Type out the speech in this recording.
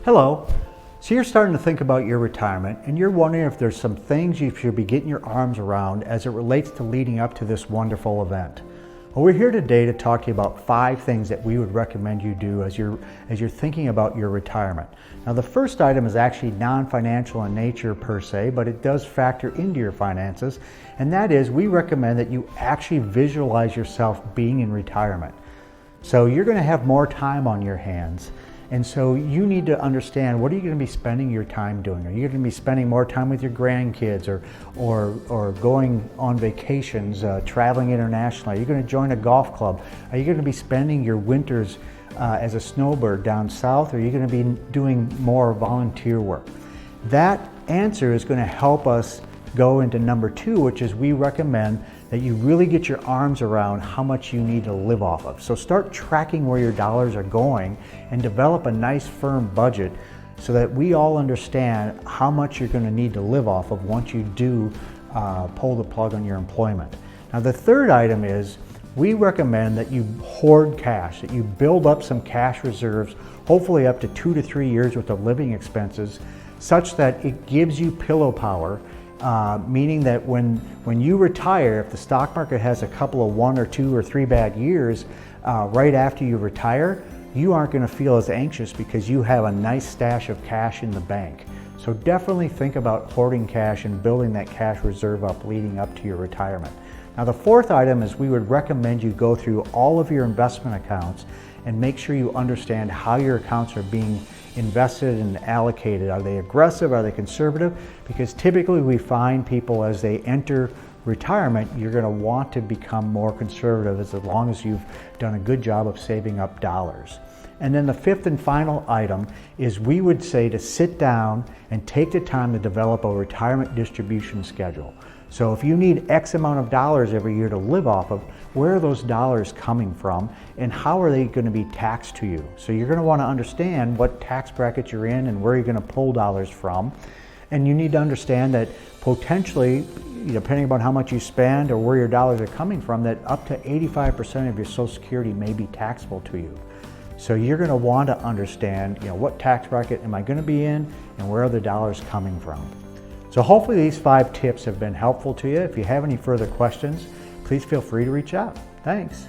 Hello. So you're starting to think about your retirement and you're wondering if there's some things you should be getting your arms around as it relates to leading up to this wonderful event. Well, we're here today to talk to you about 5 things that we would recommend you do as you're thinking about your retirement. Now, the first item is actually non-financial in nature per se, but it does factor into your finances, and that is we recommend that you actually visualize yourself being in retirement. So you're going to have more time on your hands. And so you need to understand, what are you going to be spending your time doing? Are you going to be spending more time with your grandkids or going on vacations, traveling internationally? Are you going to join a golf club? Are you going to be spending your winters as a snowbird down south? Or are you going to be doing more volunteer work? That answer is going to help us go into number 2, which is we recommend that you really get your arms around how much you need to live off of. So start tracking where your dollars are going and develop a nice firm budget so that we all understand how much you're going to need to live off of once you do pull the plug on your employment. Now, the third item is we recommend that you hoard cash, that you build up some cash reserves, hopefully up to 2 to 3 years worth of living expenses, such that it gives you pillow power. Meaning that when you retire, if the stock market has a couple of 1 or 2 or 3 bad years right after you retire, you aren't going to feel as anxious because you have a nice stash of cash in the bank. So definitely think about hoarding cash and building that cash reserve up leading up to your retirement. Now, the fourth item is we would recommend you go through all of your investment accounts and make sure you understand how your accounts are being invested and allocated. Are they aggressive? Are they conservative? Because typically we find people as they enter retirement, you're going to want to become more conservative as long as you've done a good job of saving up dollars. And then the fifth and final item is we would say to sit down and take the time to develop a retirement distribution schedule. So if you need X amount of dollars every year to live off of, where are those dollars coming from and how are they going to be taxed to you? So you're going to want to understand what tax bracket you're in and where you're going to pull dollars from. And you need to understand that potentially, depending upon how much you spend or where your dollars are coming from, that up to 85% of your Social Security may be taxable to you. So you're going to want to understand, what tax bracket am I going to be in and where are the dollars coming from? So hopefully these 5 tips have been helpful to you. If you have any further questions, please feel free to reach out. Thanks.